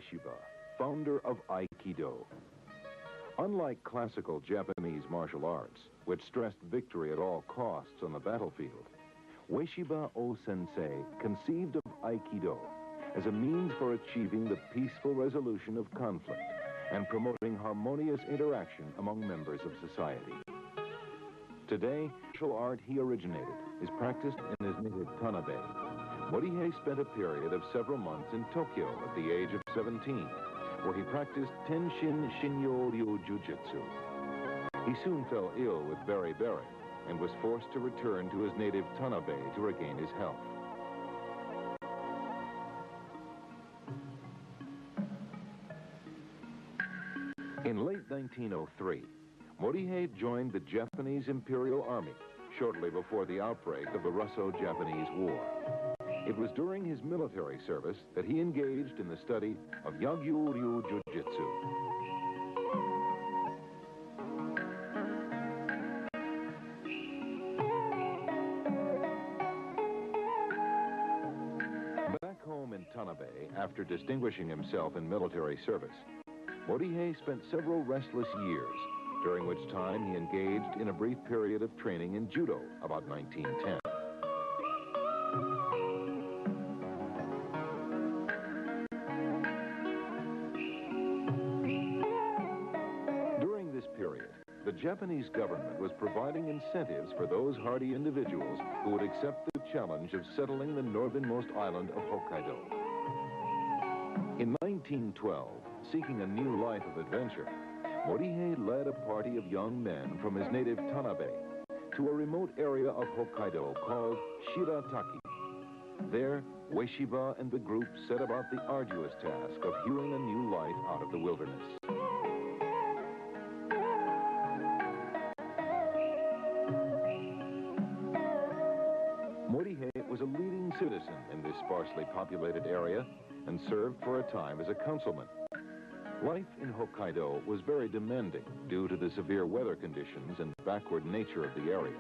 Ueshiba, founder of Aikido. Unlike classical Japanese martial arts, which stressed victory at all costs on the battlefield, Ueshiba O-sэнsэe conceived of Aikido as a means for achieving the peaceful resolution of conflict and promoting harmonious interaction among members of society. Today, martial art he originated is practiced in his native Tanabe. Morihэй spent a period of several months in Tokyo at the age of 17, where he practiced Tenshin Shinyo-ryu Jiu-jitsu. He soon fell ill with beriberi and was forced to return to his native Tanabe to regain his health. In late 1903, Morihэй joined the Japanese Imperial Army shortly before the outbreak of the Russo-Japanese War. It was during his military service that he engaged in the study of Yagyu-ryu Jiu-jitsu. Back home in Tanabe, after distinguishing himself in military service, Morihэй spent several restless years, during which time he engaged in a brief period of training in judo about 1910. During this period, the Japanese government was providing incentives for those hardy individuals who would accept the challenge of settling the northernmost island of Hokkaido. In 1912, seeking a new life of adventure, Morihэй led a party of young men from his native Tanabe to a remote area of Hokkaido called Shirataki. There, Ueshiba and the group set about the arduous task of hewing a new life out of the wilderness. Morihэй was a leading citizen in this sparsely populated area and served for a time as a councilman. Life in Hokkaido was very demanding due to the severe weather conditions and backward nature of the area.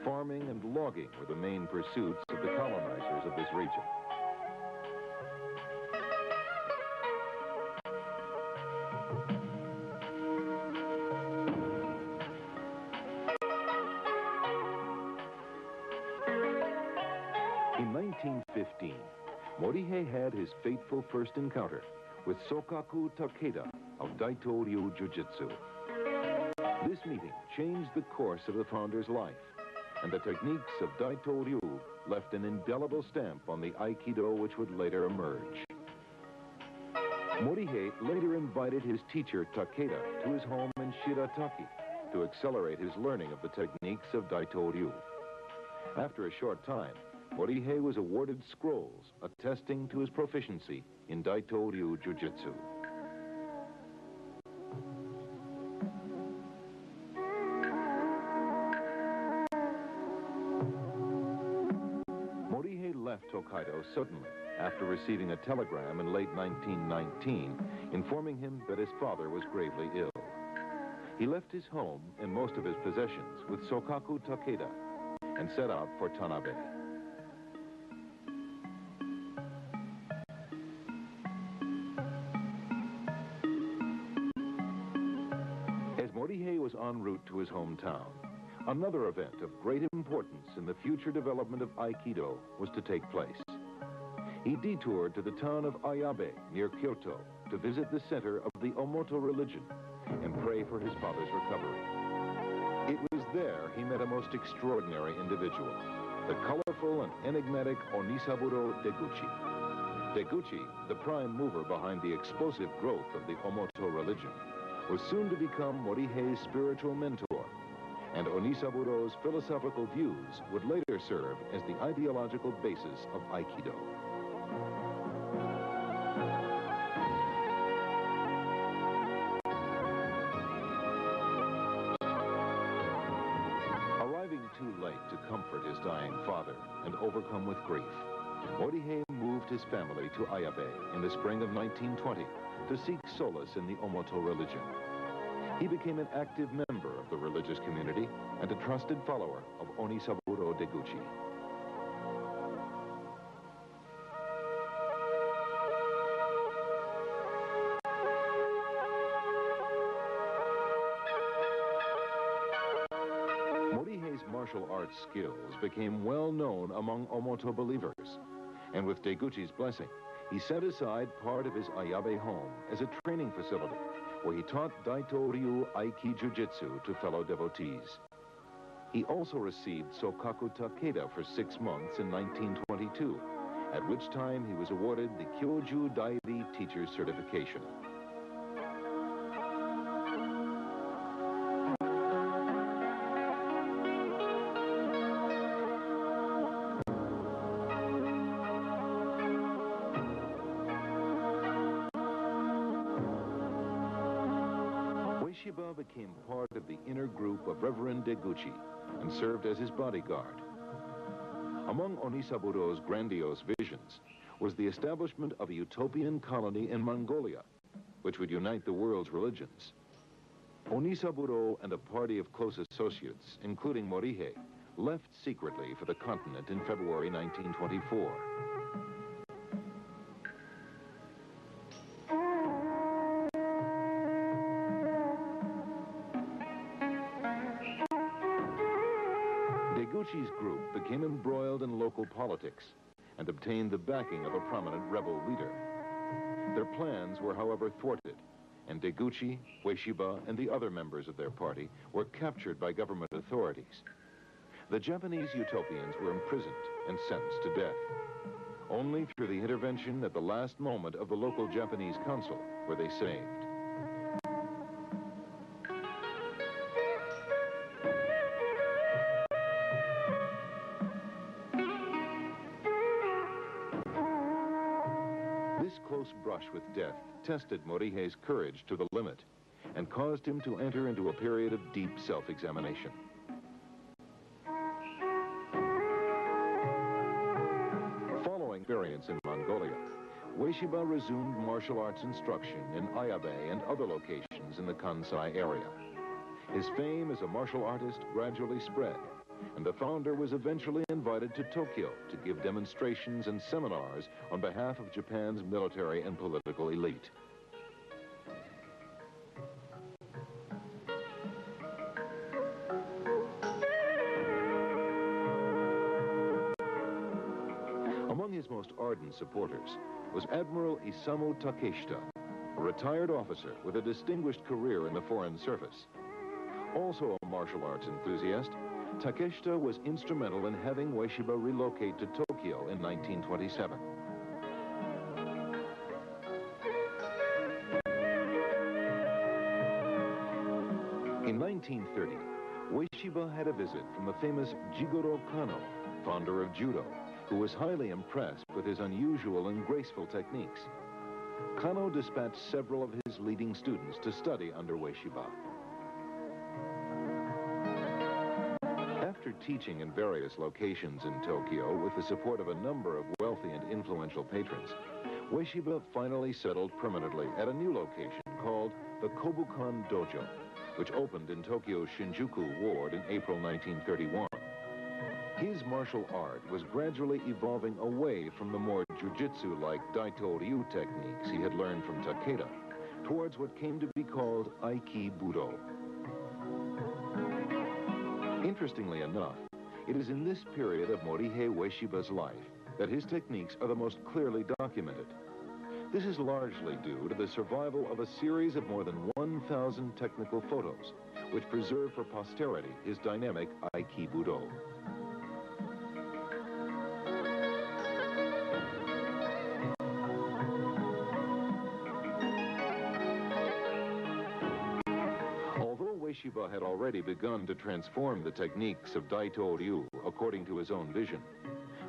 Farming and logging were the main pursuits of the colonizers of this region. In 1915, Morihэй had his fateful first encounter with Sokaku Takeda of Daito-ryu Jiu-jitsu. This meeting changed the course of the founder's life, and the techniques of Daito-ryu left an indelible stamp on the Aikido which would later emerge. Morihэй later invited his teacher Takeda to his home in Shirataki to accelerate his learning of the techniques of Daito-ryu. After a short time, Morihэй was awarded scrolls attesting to his proficiency in Daito-ryu Jiu-jitsu. Morihэй left Hokkaido suddenly after receiving a telegram in late 1919 informing him that his father was gravely ill. He left his home and most of his possessions with Sokaku Takeda and set out for Tanabe. Morihэй was en route to his hometown. Another event of great importance in the future development of Aikido was to take place. He detoured to the town of Ayabe near Kyoto to visit the center of the Omoto religion and pray for his father's recovery. It was there he met a most extraordinary individual, the colorful and enigmatic Onisaburo Deguchi. Deguchi, the prime mover behind the explosive growth of the Omoto religion, was soon to become Morihei's spiritual mentor, and Onisaburo's philosophical views would later serve as the ideological basis of Aikido. Arriving too late to comfort his dying father and overcome with grief, Morihэй moved his family to Ayabe in the spring of 1920 to seek solace in the Omoto religion. He became an active member of the religious community and a trusted follower of Onisaburo Deguchi. martial arts skills became well known among Omoto believers. And with Deguchi's blessing, he set aside part of his Ayabe home as a training facility where he taught Daito-ryu Aiki-dzюцу to fellow devotees. He also received Sokaku Takeda for 6 months in 1922, at which time he was awarded the Kyoju Dairi Teacher's Certification. Ueshiba became part of the inner group of Reverend Deguchi and served as his bodyguard. Among Onisaburo's grandiose visions was the establishment of a utopian colony in Mongolia, which would unite the world's religions. Onisaburo and a party of close associates, including Morihei, left secretly for the continent in February 1924. Deguchi's group became embroiled in local politics and obtained the backing of a prominent rebel leader. Their plans were, however, thwarted, and Deguchi, Ueshiba, and the other members of their party were captured by government authorities. The Japanese utopians were imprisoned and sentenced to death. Only through the intervention at the last moment of the local Japanese consul were they saved. This close brush with death tested Morihei's courage to the limit and caused him to enter into a period of deep self-examination. Following experience in Mongolia, Ueshiba resumed martial arts instruction in Ayabe and other locations in the Kansai area. His fame as a martial artist gradually spread, and the founder was eventually invited to Tokyo to give demonstrations and seminars on behalf of Japan's military and political elite. Among his most ardent supporters was Admiral Isamu Takeshita, a retired officer with a distinguished career in the Foreign Service. Also a martial arts enthusiast, Takeshita was instrumental in having Ueshiba relocate to Tokyo in 1927. In 1930, Ueshiba had a visit from the famous Jigoro Kano, founder of judo, who was highly impressed with his unusual and graceful techniques. Kano dispatched several of his leading students to study under Ueshiba. After teaching in various locations in Tokyo with the support of a number of wealthy and influential patrons, Ueshiba finally settled permanently at a new location called the Kobukan Dojo, which opened in Tokyo's Shinjuku ward in April 1931. His martial art was gradually evolving away from the more jujitsu-like Daito-ryu techniques he had learned from Takeda towards what came to be called Aiki-Budо. Interestingly enough, it is in this period of Morihei Ueshiba's life that his techniques are the most clearly documented. This is largely due to the survival of a series of more than 1,000 technical photos, which preserve for posterity his dynamic Aiki-Budо. Ueshiba had already begun to transform the techniques of Daito-ryu according to his own vision.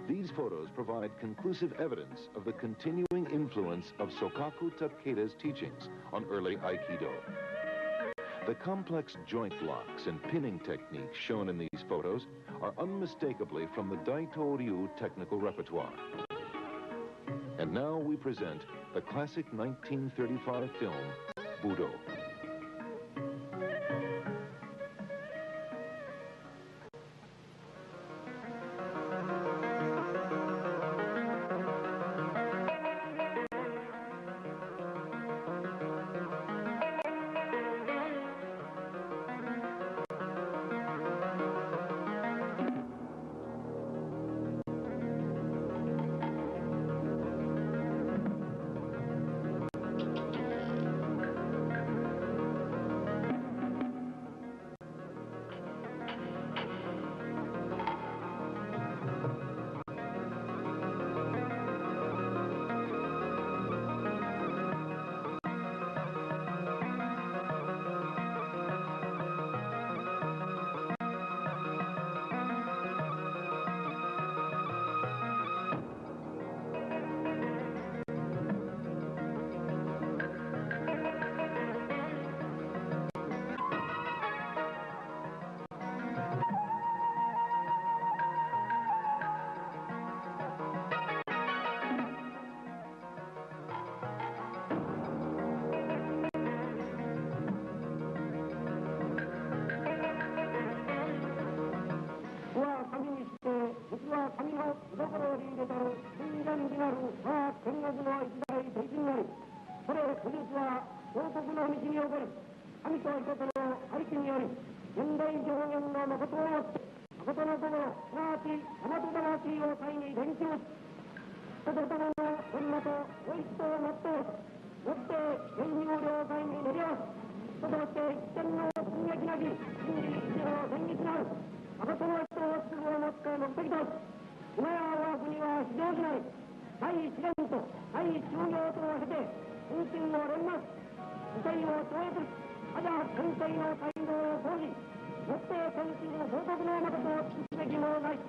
These photos provide conclusive evidence of the continuing influence of Sokaku Takeda's teachings on early Aikido. The complex joint locks and pinning techniques shown in these photos are unmistakably from the Daito-ryu technical repertoire. And now we present the classic 1935 film, Budo. けたる真善寺なる我が天国の一大敵になり、これ古術は王国の道におこり、神と人との愛機により、現代上限の誠をもって、誠の心、すなわち大和魂を体に伝求し、人と共の女とお一とをもってよって現有了解に練り合わせ、人として一点の進撃なき真理一条戦慄なる誠の人をすぐをもって目的とし、今や我が国は非常時代、第一連と第一中業とを経て、運賃を連末、時勢を超越し、アジア艦隊の態度を講じ、よって天地の報告の誠を尽くすべきものなり。